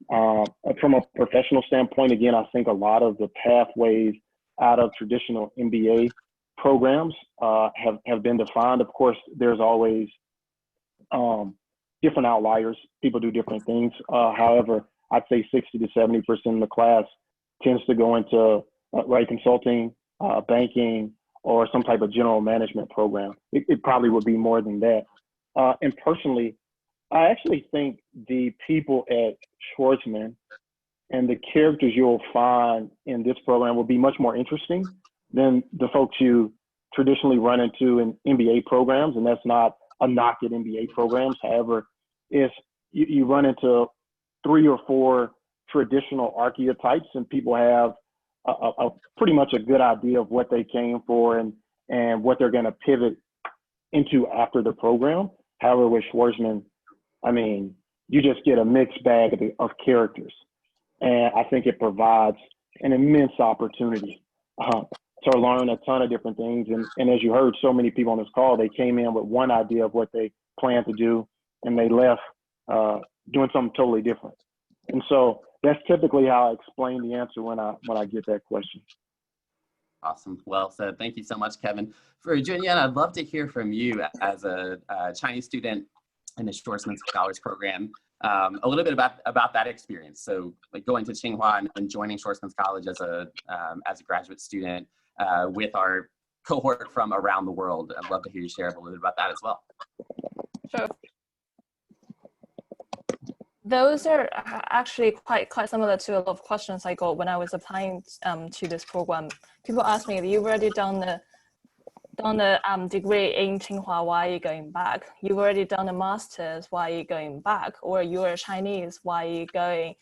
From a professional standpoint, again, I think a lot of the pathways out of traditional MBA programs have been defined. Of course, there's always different outliers. People do different things. However, I'd say 60 to 70% of the class tends to go into consulting, banking, or some type of general management program. It probably would be more than that. And personally, I actually think the people at Schwarzman and the characters you'll find in this program will be much more interesting than the folks you traditionally run into in MBA programs. And that's not a knock at MBA programs. However, if you run into 3 or 4 traditional archetypes and people have a pretty much a good idea of what they came for and what they're going to pivot into after the program. However, with Schwarzman, I mean, you just get a mixed bag of characters. And I think it provides an immense opportunity to learn a ton of different things. And as you heard, so many people on this call, they came in with one idea of what they plan to do, and they left doing something totally different. And so that's typically how I explain the answer when I get that question.
Awesome. Well said. Thank you so much, Kevin. For Junyan, I'd love to hear from you as a Chinese student in the Schwarzman Scholars Program, a little bit about that experience. So like going to Tsinghua and joining Schwarzman College as a graduate student with our cohort from around the world. I'd love to hear you share a little bit about that as well.
Sure. Those are actually quite similar to a lot of questions I got when I was applying to this program. People ask me, if you've already done the degree in Tsinghua, why are you going back? You've already done a master's, why are you going back? Or you're Chinese, why are you going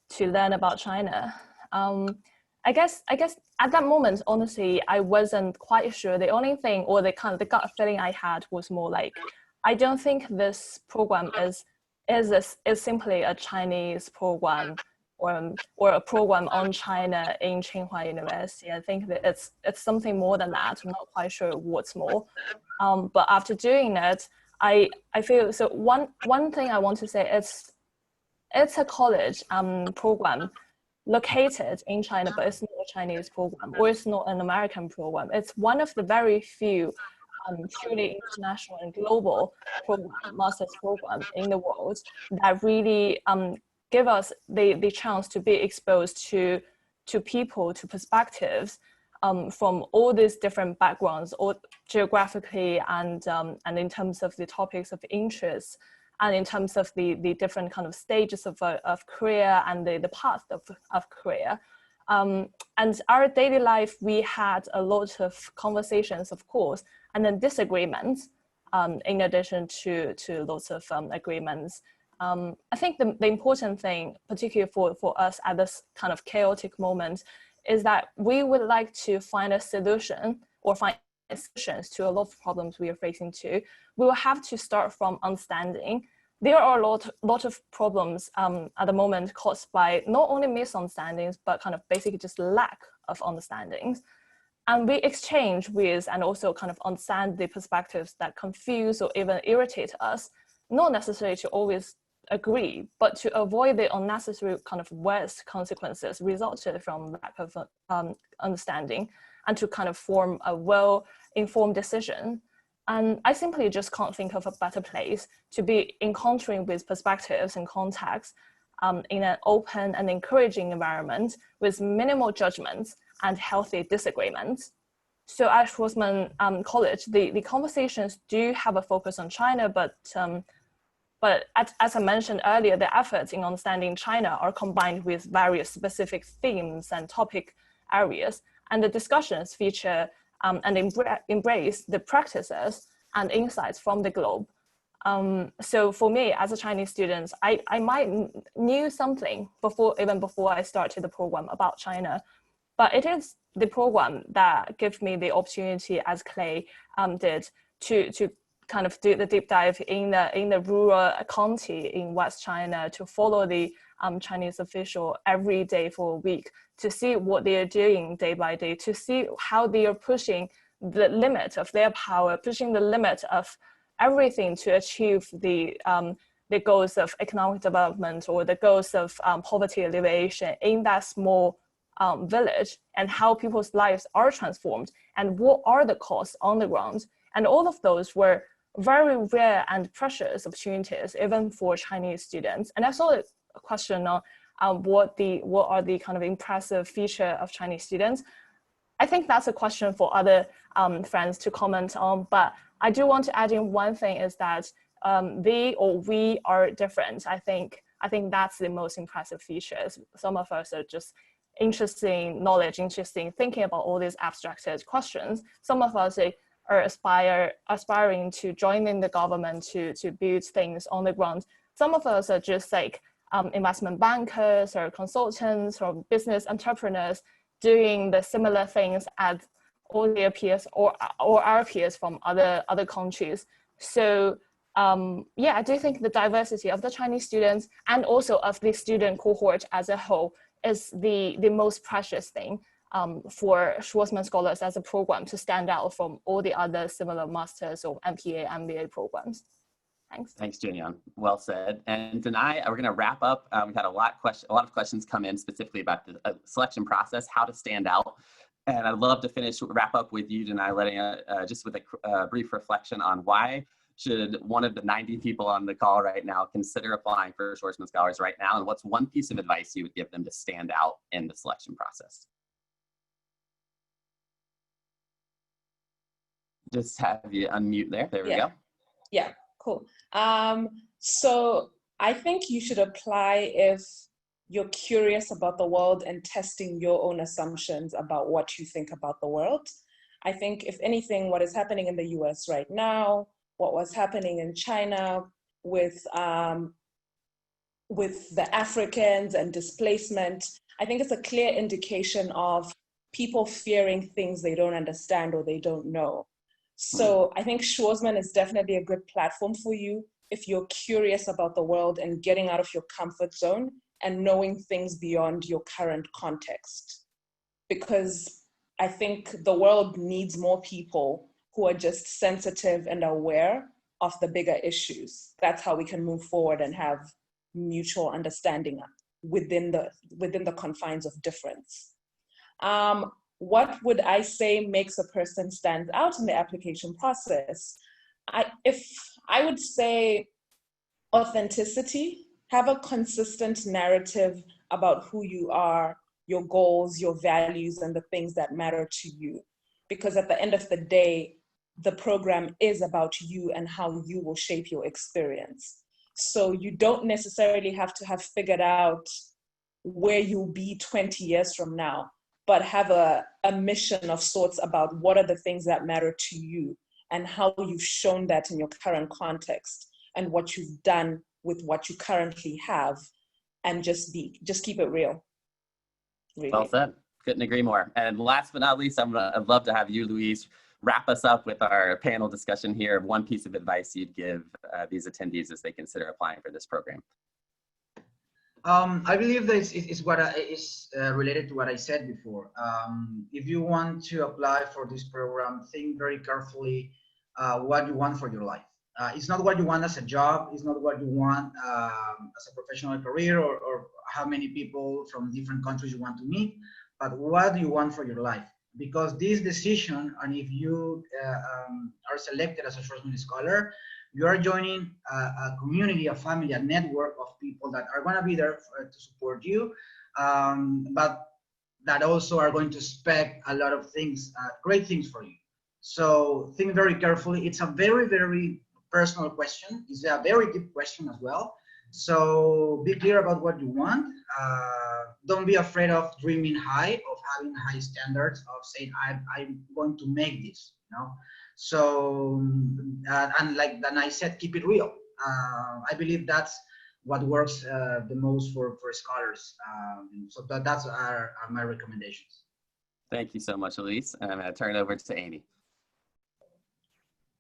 to learn about China? I guess at that moment, honestly, I wasn't quite sure. The only thing, or the gut feeling I had was more like, I don't think this program is simply a Chinese program or a program on China in Tsinghua University. I think that it's something more than that. I'm not quite sure what's more. But after doing that, I feel, so one thing I want to say is it's a college program located in China, but it's not a Chinese program, or it's not an American program. It's one of the very few truly international and global master's program in the world that really give us the chance to be exposed to people, to perspectives from all these different backgrounds, or geographically and in terms of the topics of interest, and in terms of the different kind of stages of career and the path of career. And our daily life, we had a lot of conversations, of course, and then disagreements, in addition to lots of agreements. I think the important thing, particularly for us at this kind of chaotic moment, is that we would like to find a solution or find solutions to a lot of problems we are facing too. We will have to start from understanding. There are a lot of problems at the moment caused by not only misunderstandings, but kind of basically just lack of understandings. And we exchange with and also kind of understand the perspectives that confuse or even irritate us, not necessarily to always agree, but to avoid the unnecessary kind of worst consequences resulted from lack of understanding, and to kind of form a well-informed decision. And I simply just can't think of a better place to be encountering with perspectives and contexts in an open and encouraging environment with minimal judgments and healthy disagreements. So at Schwarzman College, the conversations do have a focus on China, but as I mentioned earlier, the efforts in understanding China are combined with various specific themes and topic areas, and the discussions feature and embrace the practices and insights from the globe. So for me, as a Chinese student, I might knew something even before I started the program about China, but it is the program that gave me the opportunity, as Clay did, to kind of do the deep dive in the rural county in West China, to follow the Chinese official every day for a week, to see what they are doing day by day, to see how they are pushing the limit of their power, pushing the limit of everything to achieve the goals of economic development or the goals of poverty alleviation in that small village, and how people's lives are transformed and what are the costs on the ground. And all of those were very rare and precious opportunities, even for Chinese students. And I saw a question on what are the kind of impressive feature of Chinese students. I think that's a question for other friends to comment on, but I do want to add in one thing, is that we are different. I think that's the most impressive features. Some of us are just interested in knowledge, interested in thinking about all these abstracted questions. Some of us are aspiring to join in the government to build things on the ground. Some of us are just like investment bankers or consultants or business entrepreneurs doing the similar things as all their peers or our peers from other countries. So yeah, I do think the diversity of the Chinese students and also of the student cohort as a whole is the most precious thing for Schwarzman Scholars as a program to stand out from all the other similar masters or MPA, MBA programs. Thanks.
Thanks, Jinyan. Well said. And Danai, we're going to wrap up. We've had a lot of questions come in specifically about the selection process, how to stand out. And I'd love to wrap up with you, Danai, letting just with a brief reflection on why should one of the 90 people on the call right now consider applying for Schwarzman Scholars right now, and what's one piece of advice you would give them to stand out in the selection process? Just have you unmute there. There we go.
Yeah, cool. So I think you should apply if you're curious about the world and testing your own assumptions about what you think about the world. I think if anything, what is happening in the US right now, what was happening in China with the Africans and displacement, I think it's a clear indication of people fearing things they don't understand or they don't know. So I think Schwarzman is definitely a good platform for you if you're curious about the world and getting out of your comfort zone and knowing things beyond your current context. Because I think the world needs more people who are just sensitive and aware of the bigger issues. That's how we can move forward and have mutual understanding within the confines of difference. What would I say makes a person stand out in the application process? I would say authenticity. Have a consistent narrative about who you are, your goals, your values, and the things that matter to you. Because at the end of the day, the program is about you and how you will shape your experience. So you don't necessarily have to have figured out where you'll be 20 years from now, but have a mission of sorts about what are the things that matter to you and how you've shown that in your current context and what you've done with what you currently have, and just keep it real. Really.
Well said. Couldn't agree more. And last but not least, I'd love to have you, Luis, wrap us up with our panel discussion here of one piece of advice you'd give these attendees as they consider applying for this program.
I believe that it's what is related to what I said before. If you want to apply for this program, think very carefully what you want for your life. It's not what you want as a job. It's not what you want as a professional career, or how many people from different countries you want to meet, but what do you want for your life? Because this decision, and if you are selected as a Schwarzman Scholar, you are joining a community, a family, a network of people that are going to be there to support you, but that also are going to expect a lot of things, great things for you. So think very carefully. It's a very, very personal question. It's a very deep question as well. So be clear about what you want. Don't be afraid of dreaming high, of having high standards, of saying, I'm going to make this, you know? So, and like Danai said, keep it real. I believe that's what works the most for scholars. So that's are my recommendations.
Thank you so much, Elise. And I'm going to turn it over to Amy.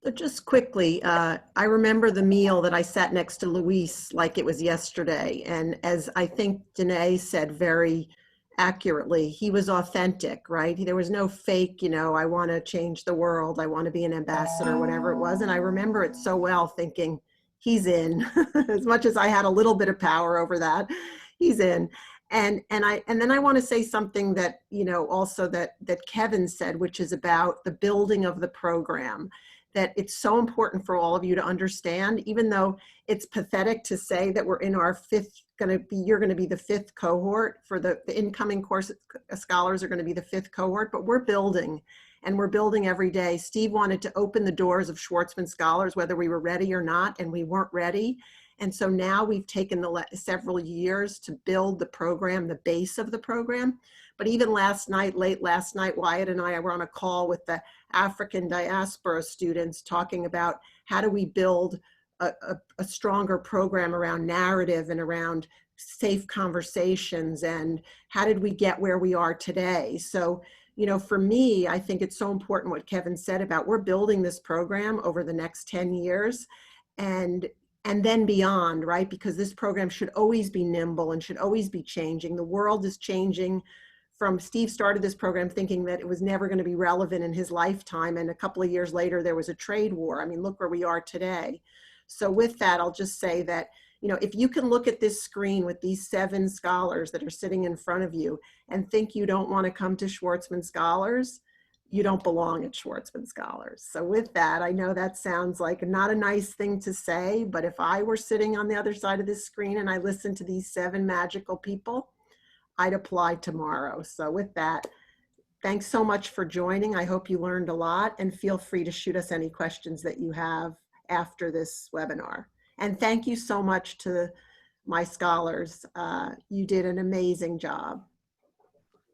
So just quickly, I remember the meal that I sat next to Luis like it was yesterday. And as I think Danai said very accurately, he was authentic, right? There was no fake, you know, I want to change the world, I want to be an ambassador, whatever it was. And I remember it so well, thinking he's in. As much as I had a little bit of power over that, he's in. And then I want to say something that, you know, also that Kevin said, which is about the building of the program. That it's so important for all of you to understand, even though it's pathetic to say that we're in our you're going to be the fifth cohort for the incoming course scholars are going to be the fifth cohort, but we're building, and we're building every day. Steve wanted to open the doors of Schwarzman Scholars, whether we were ready or not, and we weren't ready. And so now we've taken several years to build the program, the base of the program. But even late last night, Wyatt and I were on a call with the African diaspora students talking about how do we build a stronger program around narrative and around safe conversations, and how did we get where we are today? So, you know, for me, I think it's so important what Kevin said about we're building this program over the next 10 years and then beyond, right? Because this program should always be nimble and should always be changing. The world is changing. From Steve started this program thinking that it was never going to be relevant in his lifetime. And a couple of years later, there was a trade war. I mean, look where we are today. So with that, I'll just say that, you know, if you can look at this screen with these 7 scholars that are sitting in front of you and think you don't want to come to Schwarzman Scholars, you don't belong at Schwarzman Scholars. So with that, I know that sounds like not a nice thing to say, but if I were sitting on the other side of this screen and I listened to these 7 magical people, I'd apply tomorrow. So with that, thanks so much for joining. I hope you learned a lot, and feel free to shoot us any questions that you have after this webinar. And thank you so much to my scholars. You did an amazing job.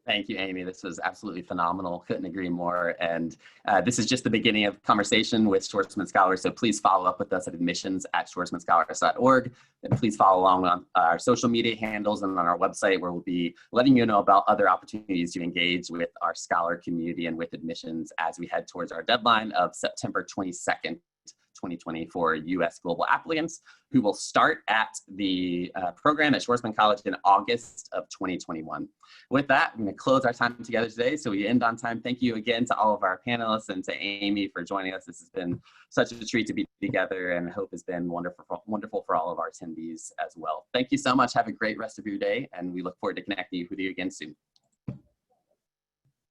Thank you, Amy. This was absolutely phenomenal. Couldn't agree more. And this is just the beginning of conversation with Schwarzman Scholars. So please follow up with us at admissions@schwarzmanscholars.org. And please follow along on our social media handles and on our website, where we'll be letting you know about other opportunities to engage with our scholar community and with admissions as we head towards our deadline of September 22nd. 2020 for U.S. global applicants who will start at the program at Schwarzman College in August of 2021. With that, I'm going to close our time together today so we end on time. Thank you again to all of our panelists and to Amy for joining us. This has been such a treat to be together, and I hope it's been wonderful for all of our attendees as well. Thank you so much. Have a great rest of your day, and we look forward to connecting with you again soon.